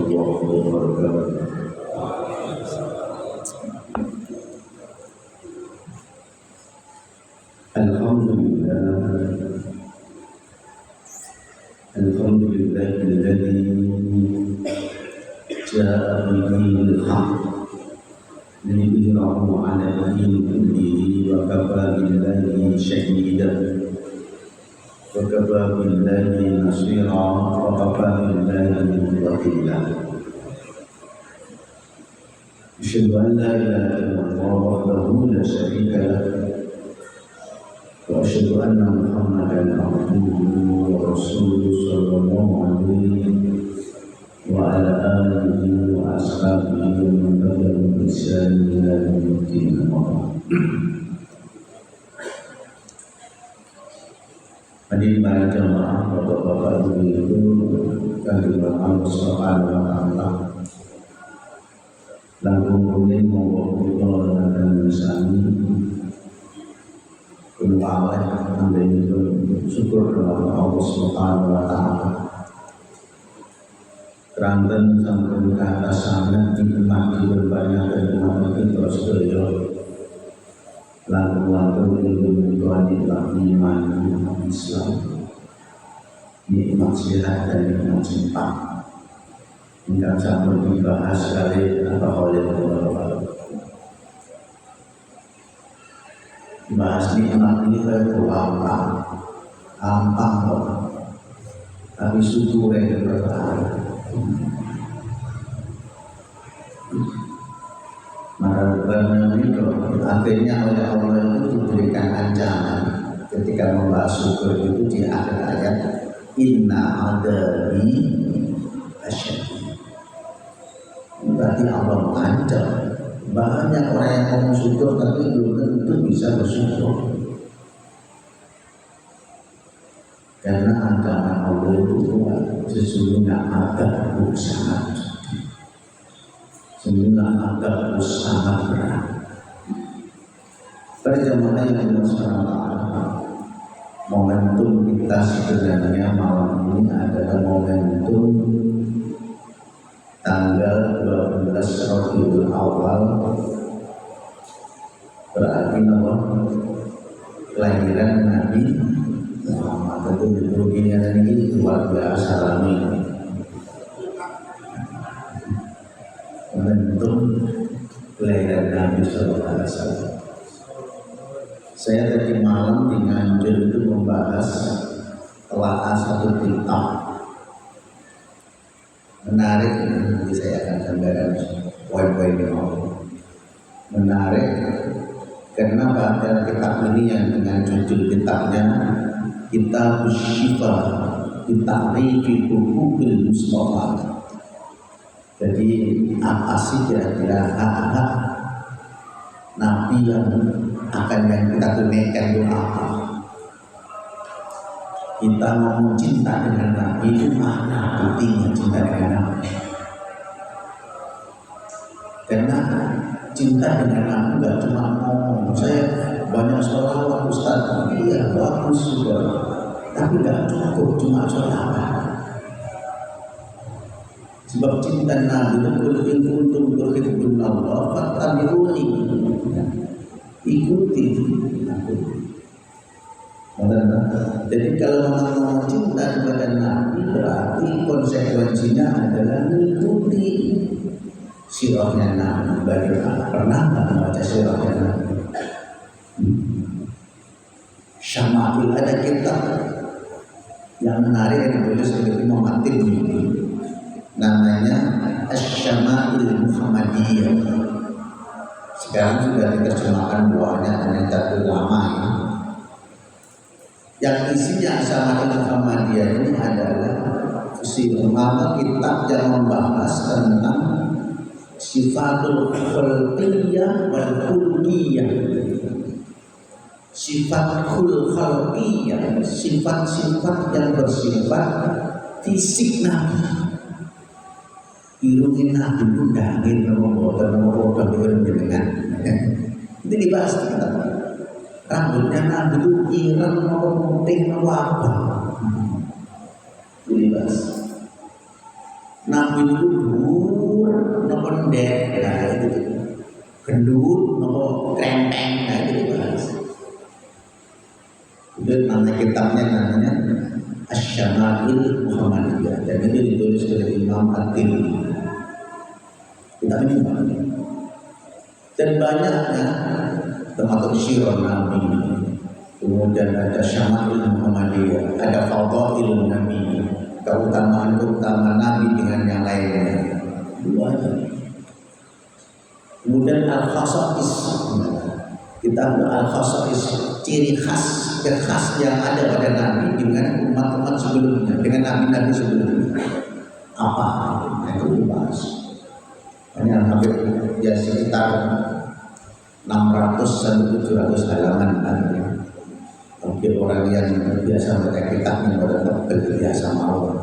warahmatullahi wabarakatuh. Alhamdulillahilladzi jaa bidinil haqq liyudhhirahu 'ala dini kullihi wa kafaa billahi shahidan wa kafaa billahi nasira wa kafaa billahi wakila. Asyhadu an la ilaha illallah wahdahu la syarika lahu wa asyhadu anna Muhammadan abduhu wa rasuluhu sallallahu alaihi wa ala alihi wa ashabihi wa man tabi'ahum bi ihsan ila yaumil din. Hadirin para jamaah, bapak-bapak, ibu-ibu, kehadiran Allah Subhanahu wa taala. Langkung rumiyin monggo kula lan sami kula ambil syukur kepada Allah Subhanahu wa taala. Keranten sampun kata sangat nikmat berbanyak dan umat kita sedaya. Langkung ilmu Tuhan iman Islam, nikmat sehat dan nikmat cinta. Enggak sampun dibahas sekali apa oleh Allah. Bahas nikmat ini terlampau tapi syukur yang bertahan. Marahnya itu akhirnya oleh Allah itu diberikan ancaman ketika membahas syukur itu di akhir ayat, inna adabi asyad. Berarti Allah mengancam banyak orang yang mau syukur tapi belum tentu bisa bersyukur, karena ancaman Allah itu sesungguhnya adabku sangat sangat berat. Berjamaah yang Allah, momentum kita sebenarnya malam ini adalah momentum tanggal 12 Rabiul Awal, berarti kelahiran Nabi Muhammad. Tentu ini luar biasa ramai. Momentum kelahiran Nabi Sallallahu Alaihi Wasallam. Saya tadi malam di Nganjuk itu membahas telaah satu kitab menarik. Nanti saya akan sampaikan poin-poin yang menarik. Kenapa dalam kitab ini yang dengan judul kitabnya Kitab Syifa Bita'rifi Huquqil Mustafa. Jadi apa sih kira-kira hak-hak Nabi yang akan yang kita tunaikan itu apa? Kita mau cinta dengan Nabi itu mana buktinya cinta dengan Nabi? Karena cinta dengan Nabi gak cuma ngomong. Saya banyak sekolah Ustaz, iya bagus juga, tapi gak cukup cuma sholawat. Sebab cinta Nabi itu untuk berkhidmat Allah, fattabi'uni, ikuti aku. Jadi kalau mau cinta kepada Nabi berarti konsekuensinya adalah mengikuti sirahnya Nabi. Bagaimana? Pernah membaca sirahnya Nabi? Syama'il, ada kitab yang menarik yang ditulis oleh Imam At-Tirmidzi, namanya Asy-Syama'il Muhammadiyah. Sekarang sudah diterjemahkan buahnya hanya satu lama ya. Yang isinya Asy-Syama'il Muhammadiyah ini adalah kitab yang membahas tentang sifatul khulqiyah wal khulqiyah. Sifat khulqiyah, sifat-sifat yang bersifat fisik Nabi. Irungin Nabi itu dangin nomor dengan itu dibahas kita. Rambutnya Nabi itu ireng nomor putih nomor apa? Itu dibahas. Nabi itu dur nopo ndek, nah itu gendut nopo krempeng, nah itu dibahas. Itu nama kitabnya namanya Asy-Syama'il Muhammadiyah, dan itu ditulis oleh Imam At-Tirmidzi. Kitab ini banyak, dan banyaknya termasuk sirah Nabi, kemudian ada Syama'il Muhammadiyah, ada Fadhailun Nabi, keutamaan Nabi dengan yang lainnya. Kemudian Al-Khasa'is, kita ada Al-Khasa'is, ciri khas yang ada pada Nabi dengan umat-umat sebelumnya, dengan Nabi-Nabi sebelumnya. Apa? Itu dibahas. Hanya hampir ya sekitar 600 sampai 700 halaman nanti. Mungkin orang yang biasa baca kitab ini pada terbiasa mau.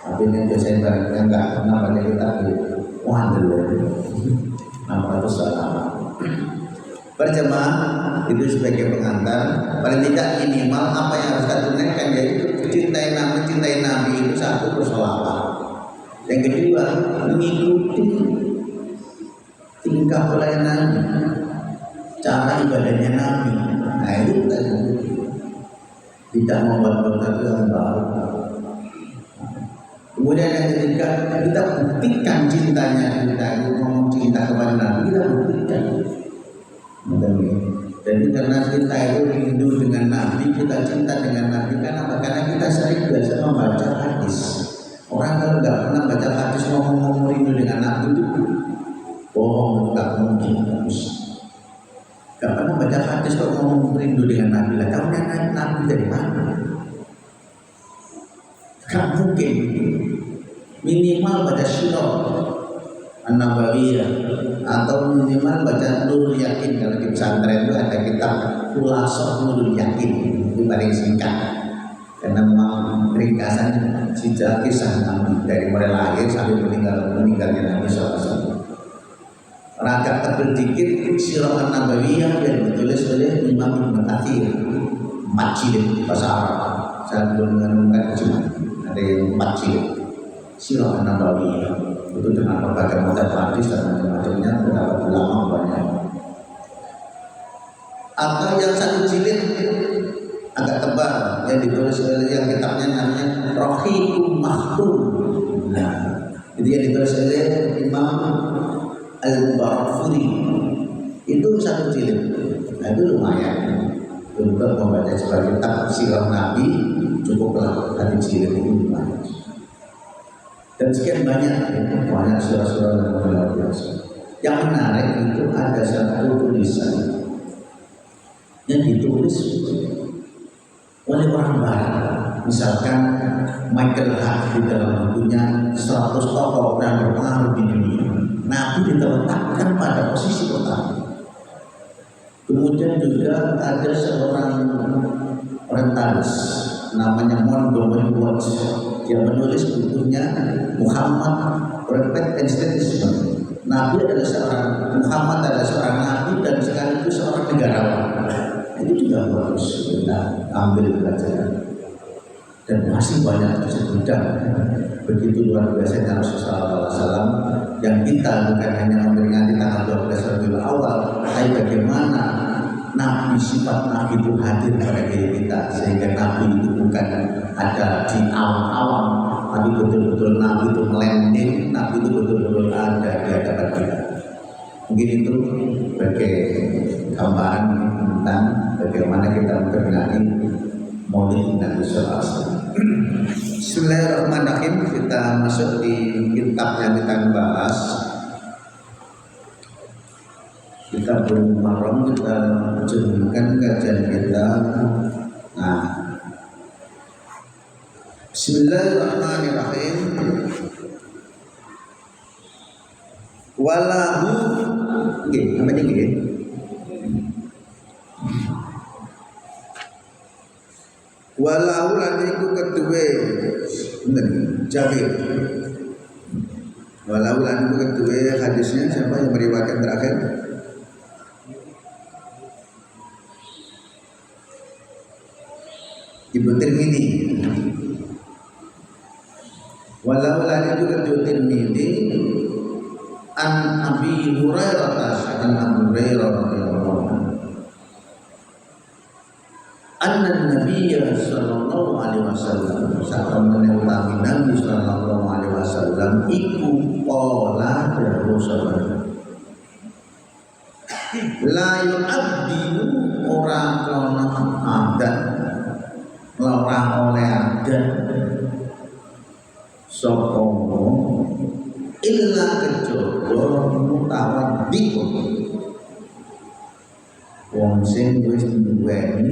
Tapi ini biasanya yang nggak pernah baca kitab itu, wah dulu 600 halaman. Berjemaah itu sebagai pengantar, paling tidak minimal apa yang harus kita tunaikan, yaitu cintai Nabi itu satu, bersolawat. Yang kedua, mengikuti tingkah pelayanan Nabi, cara ibadahnya Nabi. Nah itu kita ikuti, tidak membuat sesuatu yang baru. Kemudian yang ketiga, kita buktikan cintanya kita, ngomong cinta kepada Nabi, kita buktikan. Jadi karena kita itu rindu dengan Nabi, kita cinta dengan Nabi, karena kita sering biasa membaca hadis. Orang kalau nggak pernah baca hadis ngomong rindu dengan Nabi itu bohong, nggak mungkin. Nggak pernah baca hadis kok ngomong rindu dengan Nabi, lah kamu yang Nabi dari mana? Nggak mungkin. Minimal baca sirah An-Nabawiyah atau minimal baca Nurul Yakin. Kalau di pesantren itu ada kitab Khulasah Nurul Yakin, itu paling singkat karena memang ringkasan sejarah kisah Nabi dari mulai lahir sampai meninggalnya Nabi SAW. Agak tebal dikit Sirah An-Nabawiyah yang ditulis oleh Imam Ibnu Katsir, 4 jilid bahasa Arab. Saya belum menemukan cuma ada yang 4 jilid Sirah An-Nabawiyah. Itu dengan berbagai macam hadis dan macam-macamnya, beberapa ulama banyak. Atau yang 1 jilid agak tebal yang ditulis oleh yang kitabnya namanya Rahiqul Maktum. Nah, itu yang ditulis oleh Imam Al-Mubarakfuri. Itu 1 jilid. Nah, itu lumayan untuk membaca sebagai kitab sirah Nabi, cukuplah 1 jilid itu lumayan. Dan sekian banyak surah-surah yang luar biasa. Yang menarik itu ada 1 tulisan yang ditulis oleh orang barat. Misalkan Michael Hart di dalam bukunya 100 tokoh yang berpengaruh di dunia, Nabi diletakkan pada posisi pertama. Kemudian juga ada seorang orientalis namanya Montgomery Watts, dia menulis bukunya Muhammad Prophet and Statesman. Nabi adalah Muhammad adalah seorang nabi dan sekaligus seorang negarawan. Itu juga bagus kita ambil pelajaran. Dan masih banyak disebutkan begitu luar biasa Rasulullah SAW yang kita bukan hanya memperingati tanggal 12 Rabiul Awal, tapi bagaimana Nabi, sifat Nabi itu hadir pada diri kita, sehingga Nabi itu bukan ada di awam-awam, tapi betul-betul Nabi itu melending, Nabi itu betul-betul ada di hadapan kita. Mungkin itu sebagai gambaran tentang bagaimana kita memperingati Maulid Nabi SAW. Bismillahirrahmanirrahim. Kita masuk di kitab yang kita bahas. Kita Muharram, kita lanjutkan kajian kita. Nah, Bismillahirrahmanirrahim. Walahu, apa ini? Walahu lan iku kedue, bener, Jabir. Walahu lan iku kedue, hadisnya siapa yang meriwayatkan terakhir? Ibu Tirmidzi. Walau lan Bukhari itu riwayat Tirmidzi an Abi Hurairah saking Abu Hurairah radhiyallahu anhu anna Nabiyya sallallahu alaihi wasallam sakamane utawi Nabi sallallahu alaihi wasallam iku qala Rasulullah la yu'addi ora kana adat ora oleh adat sapa illa kejaba mutawaddiq wong sing wis duweni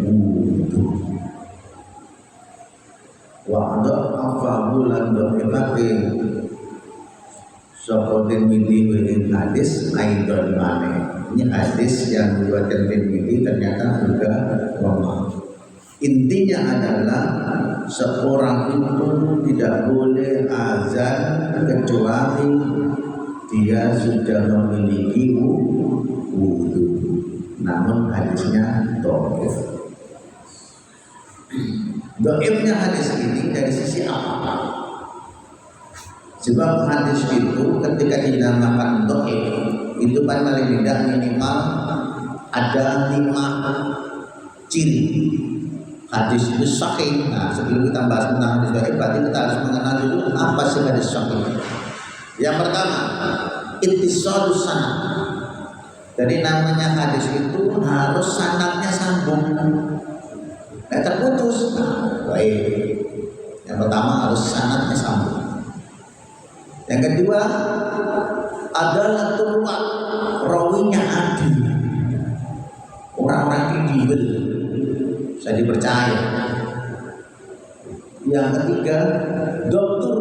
wudu wa ada afahu lan do'ifake sapa Tirmidzi dengan hadis aidon mane. Ini hadis yang diriwayatkan Tirmidzi ternyata juga lemah. Intinya adalah seorang itu tidak boleh azan kecuali dia sudah memiliki wudu. Namun hadisnya dhaif. Dhaifnya hadis ini dari sisi apa? Sebab hadis itu ketika dinamakan dhaif itu paling tidak minimal ada 5 ciri. Hadis itu sahih. Nah, sebelum kita bahas tentang hadis dhaif, berarti kita harus mengenal dulu apa sih hadis sahih. Yang pertama, ittisalus sanad. Jadi namanya hadis itu harus sanadnya sambung, nggak terputus. Baik. Yang pertama harus sanadnya sambung. Yang kedua adalah turuan rawinya adil, orang-orang kredibel, bisa dipercaya. Yang ketiga dokter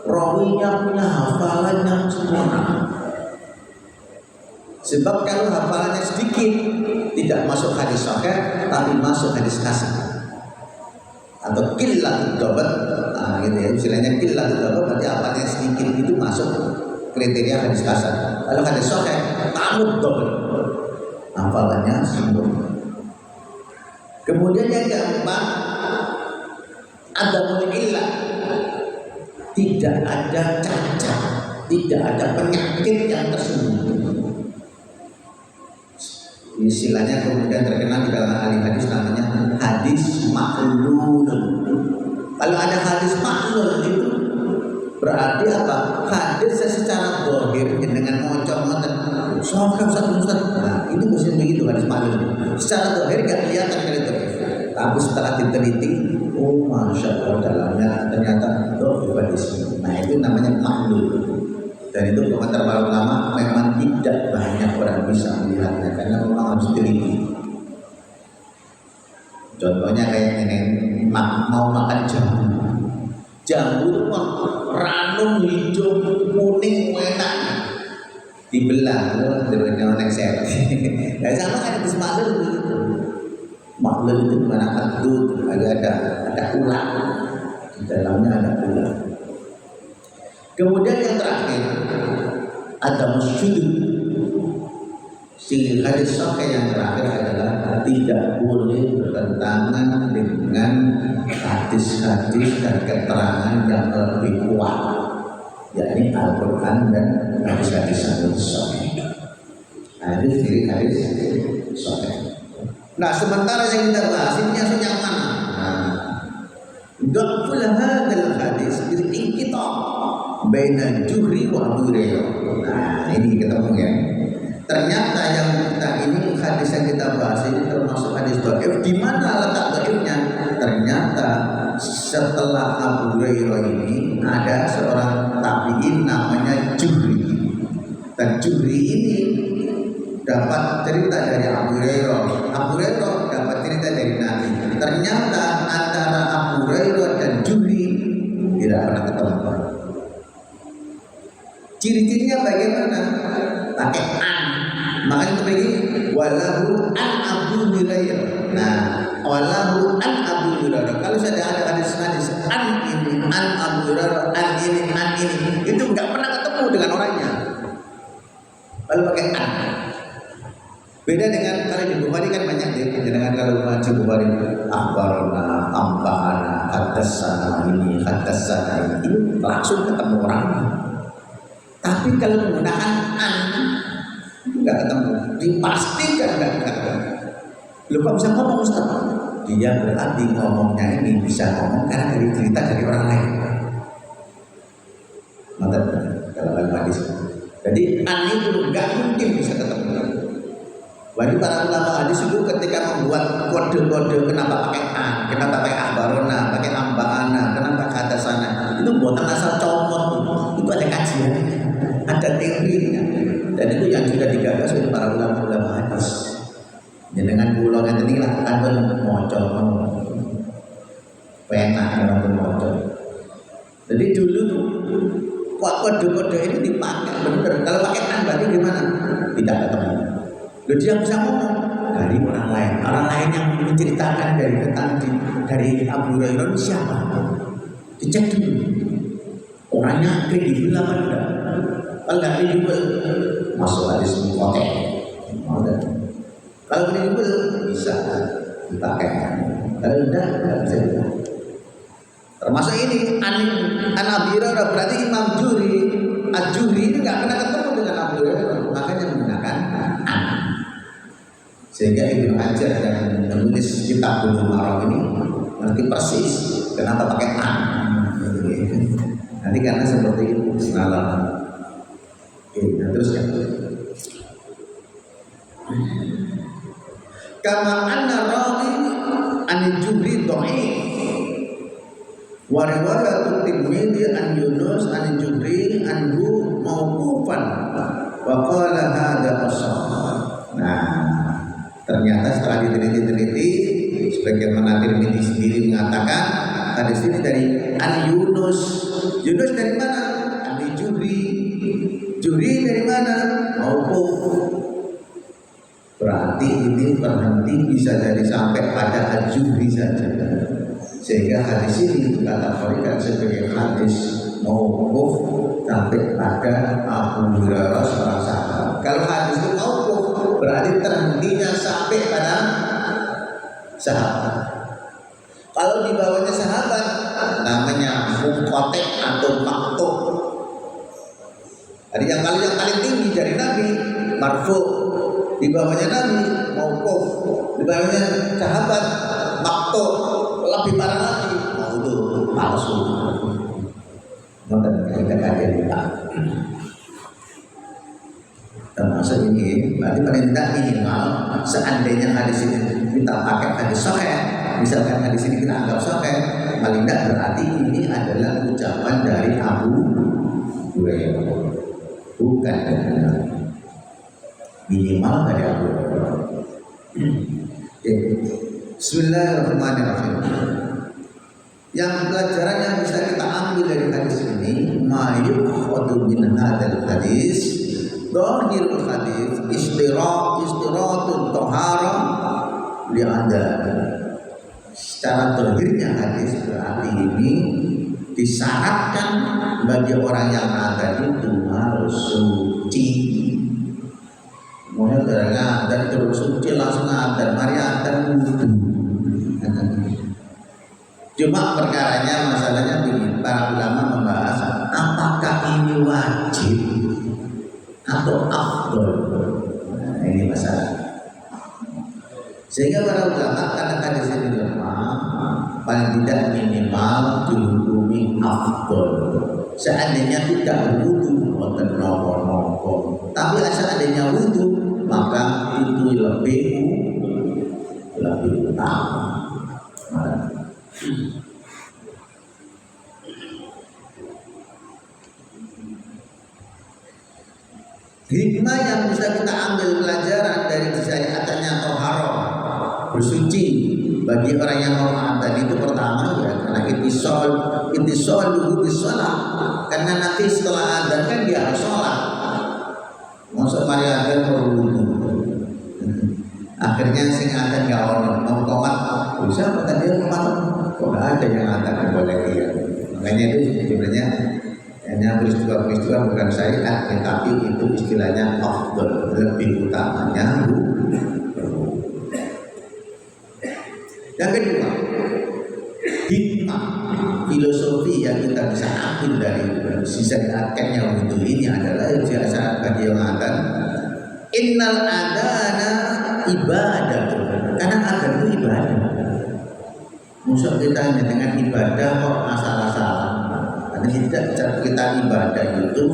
rawinya punya hafalan yang sempurna. Sebab kalau hafalannya sedikit tidak masuk hadis sahih tapi masuk hadis hasan atau qillatul dhabt. Nah, gitu ya, istilahnya qillatul dhabt berarti hafalnya sedikit itu masuk kriteria hadis hasan. Kalau hadis sahih tamud dhabt, hafalannya sempurna. Kemudian yang keempat ada illah, tidak ada cacat, tidak ada penyakit yang tersembunyi. Istilahnya kemudian terkenal di kalangan ahli hadis namanya hadis ma'lul. Kalau ada hadis ma'lul itu berarti apa? Hadis secara zahir dengan ngocok-ngocok sahih Ustaz. Nah, ini mesti begitu hadis ma'lul. Secara zahir enggak kelihatan kalau itu. Tapi setelah diteliti, oh masya Allah dalamnya ternyata dhaif hadis. Nah, itu namanya ma'lul. Dan itu komentar para ulama memang tidak banyak orang bisa melihatnya karena memang harus teliti. Contohnya kayak ini, mau makan jambu. Jambu itu ranum hijau kuning enak, dibelah dengan onek set. Nah, sama kan itu maklum begitu. Maklum itu mana adut, ada ulat di dalamnya ada ulat. Kemudian yang terakhir ada musyrik. Si hadis sahih yang terakhir adalah tidak boleh bertentangan dengan hadis-hadis dan keterangan yang lebih kuat, yakni Al-Quran dan hadis-hadis yang sahih. Nah, itu ciri hadis sahih. Nah, sementara yang kita bahas ini yang mana? Dhaful hadzal hadis bil inqita' baina Juhri wa Abu Hurairah. Nah, ini ketemu ya. Ternyata yang kita ini hadis yang kita bahas ini termasuk hadis dhaif. Di mana letak dhaifnya? Ternyata setelah Abu Hurairah ini ada seorang tabi'in namanya Juhri. Dan Juhri ini dapat cerita dari Abu Hurairah. Abu Hurairah dapat cerita dari Nabi. Ternyata antara Abu Hurairah dan Juhri tidak pernah ketemu. Ciri-cirinya bagaimana? Pakai an. Makanya itu begini, walahu an Abu Hurairah. Nah, walahu an Abu Hurairah. Kalau sudah ada hadis-hadis an ini, an Abu Hurairah, an ini, itu nggak pernah ketemu dengan orangnya. Lalu pakai an. Beda dengan kalau di Bukhari kan banyak deh. Dengan kalau baca Bukhari, akhbarana, tambahana, hadasana ini, hadasana ini, langsung ketemu orang. Tapi kalau menggunakan an, nggak ketemu, dipastikan nggak ketemu. Lupa bisa ngomong Ustaz. Dia berarti ngomongnya ini bisa ngomong karena dari cerita dari orang lain. Mantap kalau dalam hadis. Jadi an itu nggak mungkin bisa ketemu. Jadi para ulama hadis itu ketika membuat kode-kode kenapa pakai an, kenapa pakai akhbarona, pakai amba'ana, kenapa kata sana, itu buatan asal comot. Itu ada kajian, ada teorinya, dan itu yang sudah digagas oleh para ulama hadis. Dan dengan pulau yang tadi lah kan mocok, penak dengan mocok. Jadi dulu tuh kode-kode ini dipakai benar. Kalau pakai an berarti gimana? Tidak ketemu. Loh, dia bisa ngomong dari orang lain yang menceritakan dari Abu Hurairah siapa? Dicek dulu orangnya kredibel apa enggak. Kalau nggak kredibel masuk hadis mukotek. Kalau kredibel bisa dipakai. Kalau enggak bisa dipakai. Termasuk ini an Abu Hurairah berarti Imam Al-Juhri ini nggak pernah ketemu dengan Abu Hurairah, makanya menggunakan an. Sehingga Ibnu Hajar yang menulis kitab Bulughul Maram ini ngerti persis kenapa pakai an. Nanti karena seperti itu salah. Oke, terus ya. Kama anna rawi an-Juhri dhaif. Wa riwayat Tirmidzi an Yunus an-Juhri anhu mauqufan wa qala hadza ashah. Nah, ternyata setelah diteliti sebagaimana Tirmidzi sendiri mengatakan hadis ini dari an Yunus. Yunus dari mana? An Juhri. Juhri dari mana? Mauquf. Berarti ini berhenti bisa jadi sampai pada Al-Juhri saja. Sehingga hadis ini dikategorikan sebagai hadis mauquf sampai pada Abu Hurairah seorang sahabat. Kalau hadis itu mauquf berarti terhentinya sampai pada sahabat. Kalau di bawahnya sahabat namanya munqati' atau maqtu'. Jadi yang paling tinggi dari Nabi marfu', di bawahnya Nabi mauquf, di bawahnya sahabat maqtu', lebih parah lagi maudhu' palsu. Maka kita kaget kita. Termasuk ini berarti perintah minimal seandainya hadis ini kita pakai hadis sahih, misalkan hadis ini kita anggap sahih, paling tidak berarti ini adalah ucapan dari Abu Hurairah, bukan dari Nabi. Minimal dari Abu Hurairah. Bismillahirrahmanirrahim. Yang pelajaran yang bisa kita ambil dari hadis ini, ma'yukhadu min hadzal hadis. Dhahirul hadis istiratut taharah li'ada. Secara zahirnya hadis berarti ini disyaratkan bagi orang yang ada itu harus suci. Mungkin karena dan terus suci langsung ada, mari ada wudu. Cuma perkaranya masalahnya begini, para ulama membahas apakah ini wajib atau afdol. Nah, ini masalah. Sehingga para ulama katakan di sini lemah, paling tidak minimal dihukumi afdol. Seandainya tidak berwudu, boten nopo-nopo. Tapi seandainya wudu, maka itu lebih utama. Hikmah yang bisa kita ambil pelajaran dari syariatnya toharoh, bersuci bagi orang yang mau adzan itu pertama ya karena intisol dulu sholat, karena nanti setelah adzan kan dia harus sholat. Masuk mari adzan berwudu. Akhirnya sing adzan gak ono, mau komat bisa apa tadi komat? Kok gak ada yang adzan boleh dia. Makanya itu sebenarnya hanya peristiwa bukan syariat, tetapi itu istilahnya afdal, lebih utamanya. Yang kedua, hikmah. diambil dari sisa akannya wudhu ini adalah syarat bagi yang akan innal adana ibadah, karena adan itu ibadah. Musuh kita hanya dengan ibadah kok masalah-masalah. Karena tidak kita ibadah itu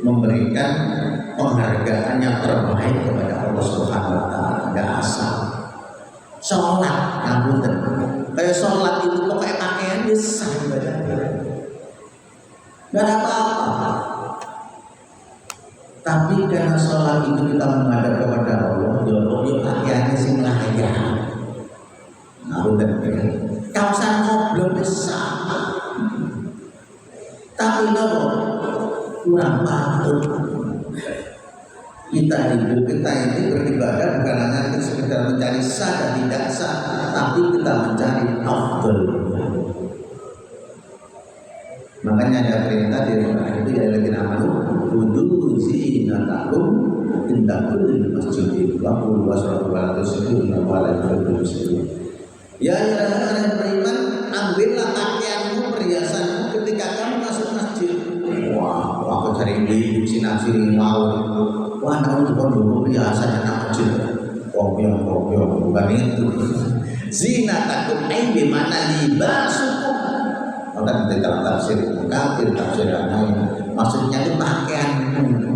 memberikan penghargaan yang terbaik kepada Allah Subhanahu wa taala, enggak asal. Sholat, ngapunten. Kayak sholat itu pakai pakaian bisa ibadahnya. Enggak ada apa-apa. Tapi karena sholat itu kita menghadap kepada Allah, ya Allah pakaiannya sing layak. Ngapunten. Kawasan ngobrol bisa. Tapi nopo kurang patut. Kita ini beribadah bukan hanya untuk sekedar mencari sah dan tidak sah, tapi kita mencari afdal. Makanya ada perintah di Al-Quran itu ya lagi namanya wudu zinatakum inda kulli masjidin wa qul wasratu wa la tusyriku wa la tusyriku. Ya orang beriman, ambillah pakaianmu, perhiasanmu ketika kamu masuk masjid. Wah, aku cari beli sinasi mau. Wah, namun bukan dulu perhiasan anak masjid. Kopiong, bukan itu. Zinatakum ay bimana libasukum. Maka di dalam tafsir kafir, tafsir lain, maksudnya itu pakaianmu.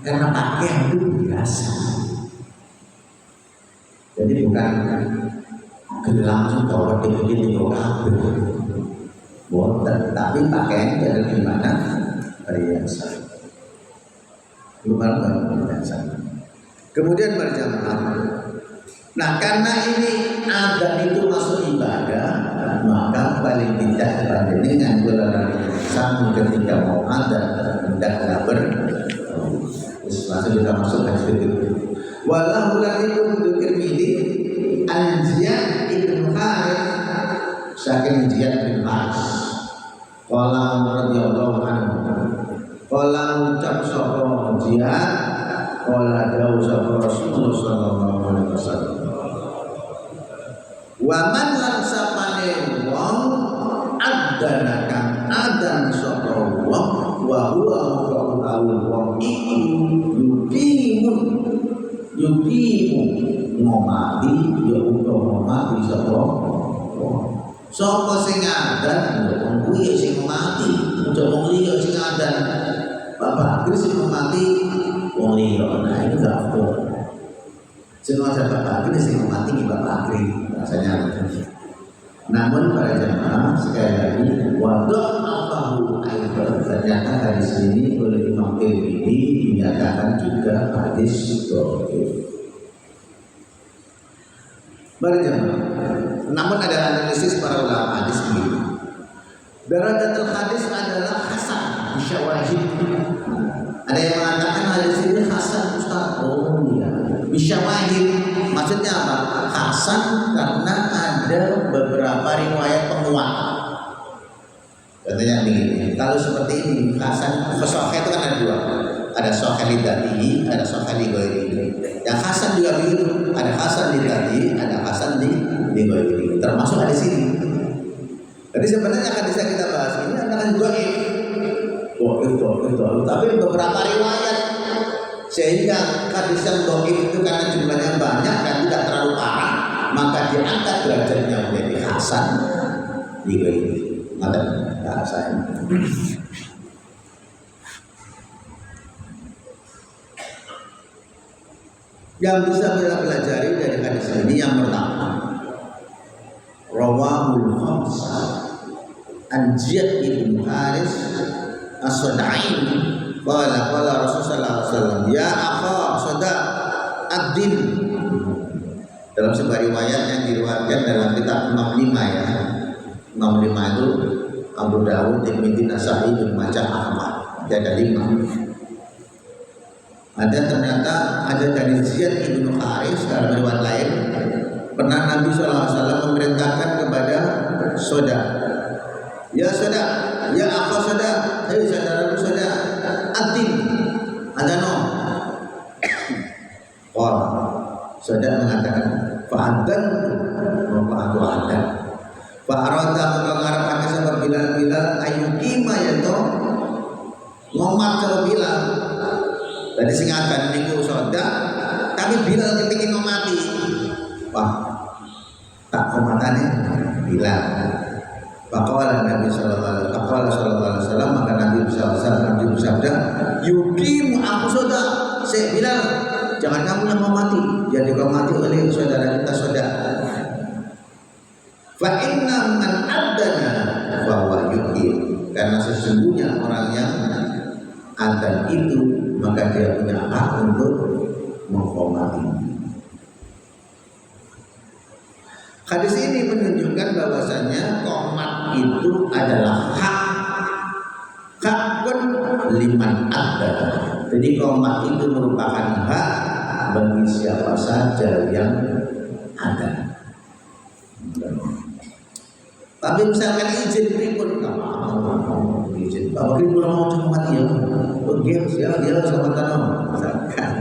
Karena pakaian itu biasa. Jadi bukan langsung bawa di kabel, tapi pakaian itu ada di mana perhiasan, bukan perhiasan. Kemudian berjamaah. Nah, karena ini ada itu masuk ibadah, maka paling tidak dengan bulan Ramadan ketika mau ada hendaklah langsung kita masuk ke situ. Walau bulan itu Tirmidzi An-Ziyad ibn Harith saking Ziyad bin Harith qala radhiyallahu anhu qala ucap sapa Ziyad qala dawu sapa Rasulullah sallallahu alaihi wasallam wa man lan sapane wong adana kang adan sapa wong wa huwa maqaul wong iku yukimu ngomati ya udah ngomati sapa sing ngadan wong kuwi sing ngomati udah wong liya sing ngadan Bapak Kris sing ngomati wong liya. Nah itu gak apa sing ada Bapak Kris sing ngomati ki Bapak Kris rasanya. Namun para jemaah sekali lagi wadok apahu aibar, ternyata hadis ini oleh Imam Tirmidzi dinyatakan juga hadis dhaif. Namun ada analisis para ulama hadis ini. Darajatul hadis adalah hasan bisyawahid. Ada yang mengatakan hadis ini hasan Ustaz. Oh iya, bisyawahid maksudnya apa? Hasan karena ada beberapa riwayat penguat. Contohnya begini, kalau seperti ini hasan sahih itu kan ada dua. Ada sahih lidati, ada sahih li ghairi. Yang hasan juga begitu, ada hasan lidati, ada hasan li ghairi. Termasuk hadis ini. Jadi sebenarnya hadis yang kita bahas ini adalah dhaif. Tapi beberapa riwayat sehingga hadis yang dhaif itu karena jumlahnya banyak dan tidak terlalu parah, maka diangkat derajatnya menjadi hasan li ghairi. Ada bahasanya. Yang bisa kita pelajari dari hadis ini yang pertama, rawahul khamsah an Ziyad bin Harith as-Sudai qala Rasulullah sallallahu alaihi wasallam ya akha sada ad-din. Dalam sebuah riwayat yang diriwayatkan dalam kitab Imam 5 ya. Imam 5 itu Abu Dawud, Tirmidzi, Nasa'i, Ibnu Majah, Ahmad. Ada 5. Ada ternyata ada dari Ziyad bin Harith dalam riwayat lain pernah Nabi SAW memerintahkan kepada Soda, ya Soda, ya akha Soda, hei saudaraku Soda, adin, ada no. Soda mengatakan, fa'adan, maka aku adan. Fa'arada mengarahkan sebuah Bilal ayukima yang ngomat karo Bilal. Tadi sing adan niku soda, tapi Bilal ketika ngomati. Wah, tak komatane Bilal. Faqala Nabi sallallahu alaihi wasallam, maka Nabi bersabda, "Yuqimu aku soda, Syekh Bilal, jangan kamu yang memati, dia dikomati oleh saudara kita saudara. Fa inna man adana wa huwa yuqim, karena sesungguhnya orang yang adan itu maka dia punya hak untuk menghormati." Hadis ini menunjukkan bahwasanya qomat itu adalah hak pun liman ada. Jadi qomat itu merupakan hak bagi siapa saja yang ada. Tapi misalkan izin pripun izin, Bapak Ibu mau qomat ya, oke siap dia sama tanam, misalkan,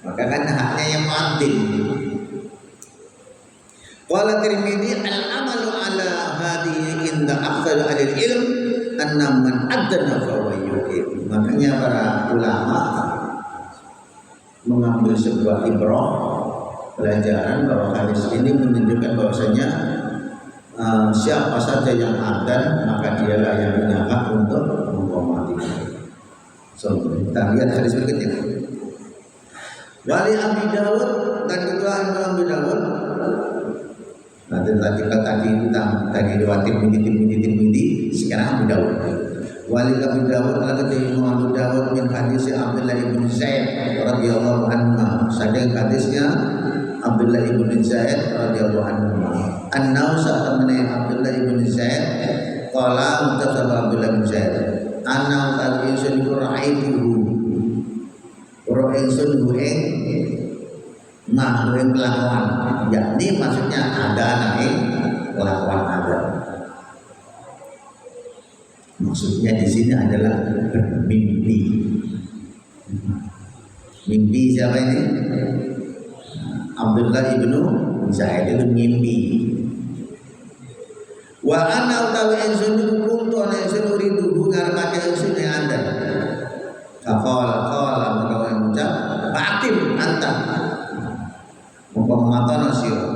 maka kan haknya yang muadzin. Qala Tirmidzi al-amalu ala hadhihi inda aktsar ahli ilm anna man adana fa huwa yuqim. Makanya para ulama mengambil sebuah ibrah pelajaran bahwa hadis ini menunjukkan bahwasanya siapa saja yang adan maka dialah yang punya hak untuk menghormati. So, kita lihat hadis berikutnya. Wali Abi Dawud dan kedua Imam Abi Dawud. Nanti kita tadi lewat tim sekarang Abu Dawud. Wali Abu Dawud adalah Imam Abu Dawud min hadis Abdullah ibn Zaid radhiyallahu anhu. Sadang hadisnya Abdullah ibn Zaid radhiyallahu anhu. An-Nausa temannya Abdullah ibn Zaid qala utab Abdullah ibn Zaid ana qad insun qura'ituhu ra'insun ing yang kelakuan, yakni maksudnya ada naik kelakuan ada. Maksudnya di sini adalah bermimpi. Mimpi siapa ini? Abdullah ibnu Zaid itu mimpi. Wa ana utawi insun kuntu ana insun uridu ngarepake insun yang ada. Qala maka mengucap fa'atim anta mumpamatan sira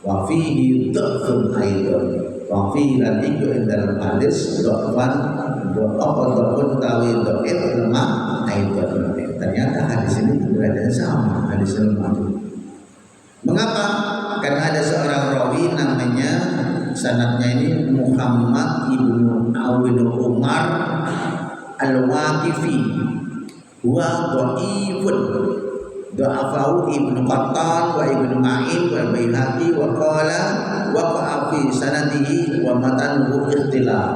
wa fihi dhafun aidan wa fihi latiku dalam hadis dhafan tawi dhaif lemah aidan. Ternyata hadis ini berada sama hadis lemah. Mengapa? Karena ada seorang rawi namanya sanadnya ini Muhammad ibnu Awin Umar al-Waqifi wa dhaifun da'afahu Ibnu Qattan wa Ibnu Ma'in wa Baihaqi wa qala waqa'a fi sanadihi wa matanuhu ikhtilaf.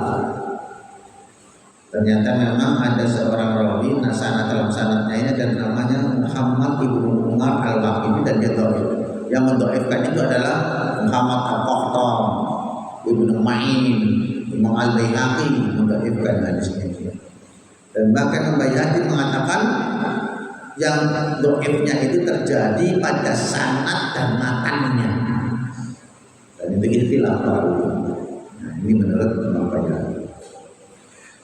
Ternyata memang ada seorang rawi sanad dalam sanadnya ini dan namanya Muhammad Ibnu Umar al-Waqifi dan dia dhaif. Yang mendhaifkan itu adalah Muhammad al-Qattan, Ibnu Ma'in, Imam al-Baihaqi mendhaifkan hadis ini. Dan bahkan Baihaqi mengatakan yang dhaifnya itu terjadi pada sanad dan matannya. Dan itu ikhtilaf baru. Nah, ini menurut Imam Baihaqi.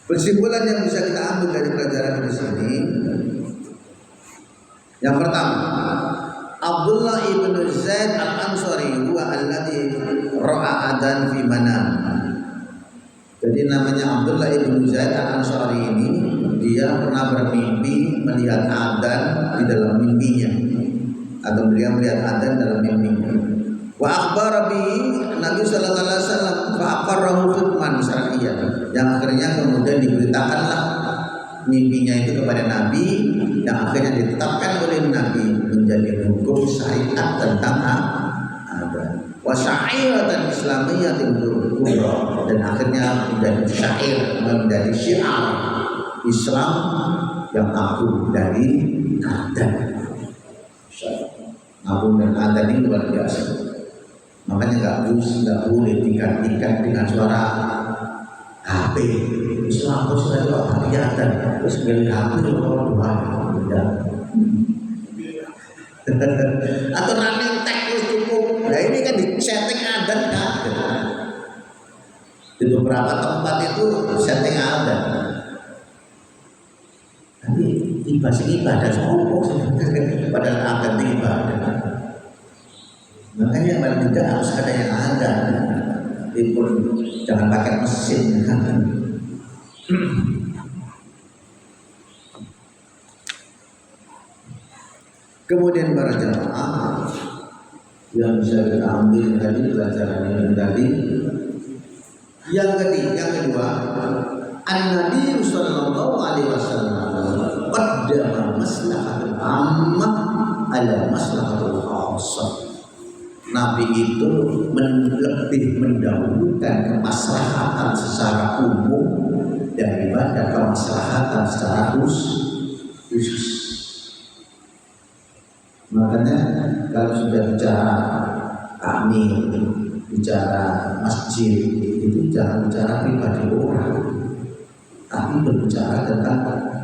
Kesimpulan yang bisa kita ambil dari pelajaran di sini, yang pertama, Abdullah ibn Zaid al-Ansari huwa alladhi ra'a adan fi manam. Jadi namanya Abdullah ibn Zaid al-Ansari ini, dia pernah bermimpi melihat adan di dalam mimpinya, atau beliau melihat adan dalam mimpinya. Wa akhbara bi Nabi sallallahu alaihi wasallam fa aqarrahu hukman syar'iyyan, yang akhirnya kemudian diberitakanlah mimpinya itu kepada Nabi, yang akhirnya ditetapkan oleh Nabi menjadi hukum syariat tentang adan. Wa sya'iratan islamiyyatin kubra, dan akhirnya menjadi syair, menjadi syiar Islam yang agung dari adan. Agung dan adan ini luar biasa. Makanya nggak boleh tingkat dengan suara HP. Islam harus ada kegiatan, terus beli HP kalau doa tidak. Atau running tag cukup. Nah ini kan di setting adan kan. Di beberapa tempat itu setting adan. ibadah sopo padahal akan ibadah. Makanya paling tidak harus ada yang ada. Pun jangan pakai mesin. Kemudian para jamaah yang bisa kita ambil tadi pelajaran ini tadi. Yang kedua, An-Nabi sallallahu alaihi wasallam qaddama maslahatul ammah ala maslahatul khassah. Nabi itu lebih mendahulukan kemaslahatan secara umum daripada kemaslahatan secara khusus. Makanya kalau sudah bicara amir, bicara masjid, itu jangan bicara pribadi orang, tapi berbicara tentang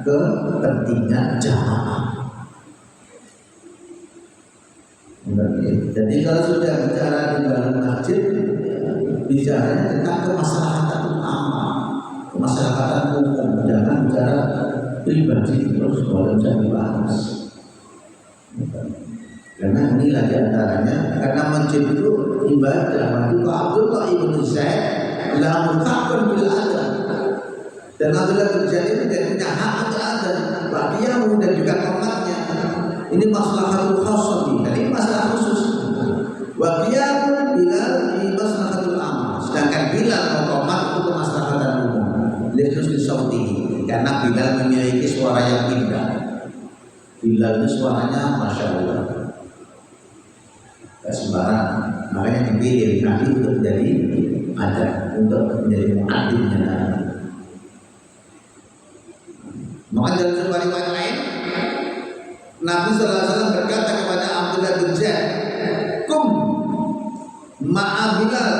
kepentingan jamaah. Jadi kalau sudah bicara di dalam masjid, bicaranya tentang kemaslahatan utama, kemaslahatan umum, jangan bicara pribadi terus boleh jadi bahas. Karena ini lagi antaranya, karena masjid itu ibadah. Waktu Abdullah ibn Zaid la mutaqal bil adab, dan Abdullah bin Zaid ini tidak punya hak untuk adab, dia dan juga umatnya. Ini maslahatul khassah, ini masalah khusus. Wa qiyamul Bilal di maslahatul ammah, sedangkan Bilal otomat untuk kemaslahatan umum. Lihat di sauti, karena Bilal memiliki suara yang indah. Bilal itu suaranya masya Allah, gak sembarang. Makanya dipilih Nabi untuk menjadi ada, untuk menjadi muadzimnya Nabi. Maka dalam sebuah riwayat lain, Nabi SAW berkata kepada Abdullah bin Zaid, "Kum ma'a Bilal,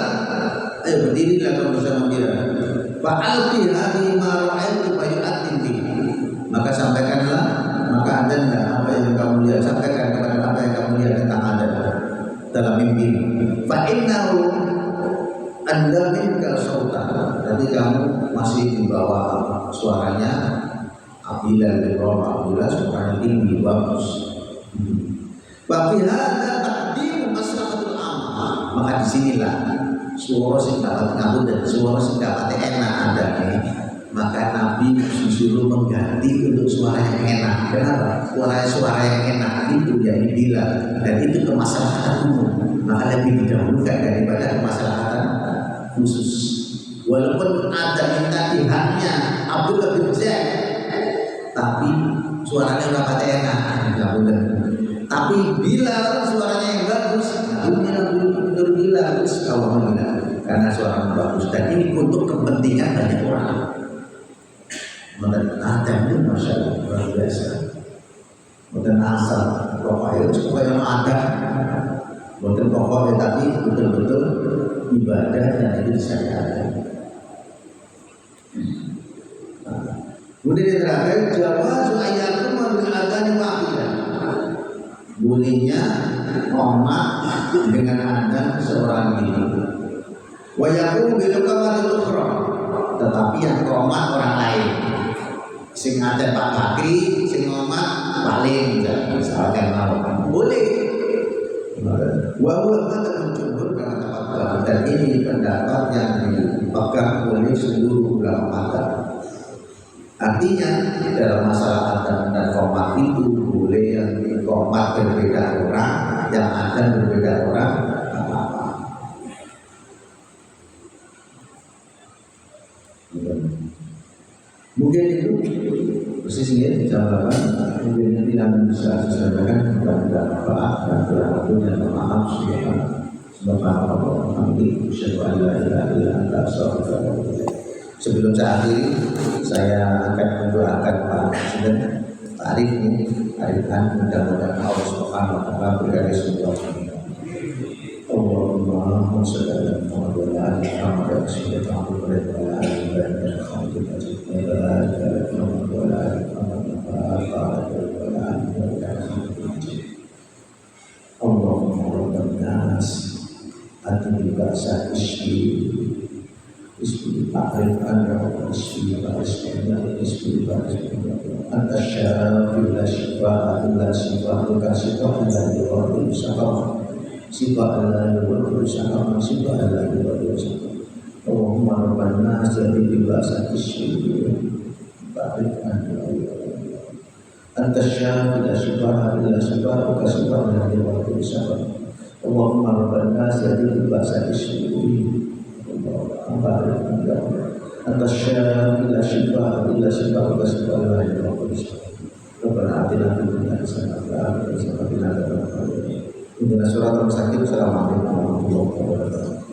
ayo berdirilah kamu bersama Bilal. Fa'alqi hadhihi ma ra'aitu fa yu'attim bihi." Maka sampaikanlah, maka adanya apa yang kamu lihat, sampaikan kepada apa yang kamu lihat tentang adab dalam mimpi. Fa innahu anda minka sautan, jadi kamu masih di bawah suaranya Bilal bin Rabah. Bilal suaranya tinggi bagus. Fa fi hadza taqdimu maslahatul ammah, maka disinilah suara sing dapat ngabut dan suara sing dapat enak ada nih. Maka Nabi disuruh mengganti untuk suara yang enak. Kenapa? Suara yang enak itu yang Bilal, dan itu kemaslahatan umum, maka lebih didahulukan daripada kemaslahatan khusus. Walaupun ada yang tadi haknya Abdullah bin Zaid, tapi suaranya udah pada enak, nggak benar. Tapi Bilal suaranya yang bagus, menurut Bilal kalau Bilal karena suaranya bagus, dan ini untuk kepentingan banyak orang. Ada itu masya Allah luar biasa. Bukan asal pokoknya supaya ada, bukan pokoknya tapi betul-betul ibadah dan itu disayangkan. Kemudian yang terakhir, jawazu ayatum bil adhan wahidah. Bolehnya qomat dengan adzan seorang diri. Wa yaqum bil qamatil ukhra, tetapi yang qomat orang lain. Sing adzan Pak Bakri, sing qomat paling misalkan mau. Boleh. Wa huwa madhabul jumhur, karena pendapat dan ini pendapat yang dipegang oleh seluruh ulama mazhab. Artinya dalam masalah adzan dan qomat itu boleh yang qomat berbeda orang, yang adzan berbeda orang, apa-apa. Mungkin itu persisnya jam 8. Mungkin nanti yang bisa saya sampaikan kepada Bapak dan berapapun yang maaf sebab Allah nanti syukur Allah ila anta astagfirullah. Sebelum saya akhiri, saya akan mendoakan Pak Presiden, Pak Arif ini, Arifan, mudah-mudahan Allah Subhanahu wa Ta'ala berikan semua. Allahumma shalli ala Muhammad wa ala ali Muhammad wa sallim ala Allahumma rabban nas atina bi ba'sa ismi Ta'rif anda Anta syafi la syifa illa syifa'uka syifa'an la yughadiru saqama syifa'an la yughadiru saqama syifa'an la yughadiru saqama. Allahumma rabban nas jadibil ba'sati syifa'an barik anhu. Anta syafi la syifa illa syifa'uka syifa'an la yughadiru saqama. Allahumma rabban nas jadibil ba'sati syifa'an barik anhu. Anta syafi la syifa illa syifa'uka syifa'an la yughadiru saqama. Rabbana atina fid dunya hasanah wa fil akhirati hasanah wa qina adzabannar. Inna surat al-Mustaqim. Assalamualaikum warahmatullahi wabarakatuh.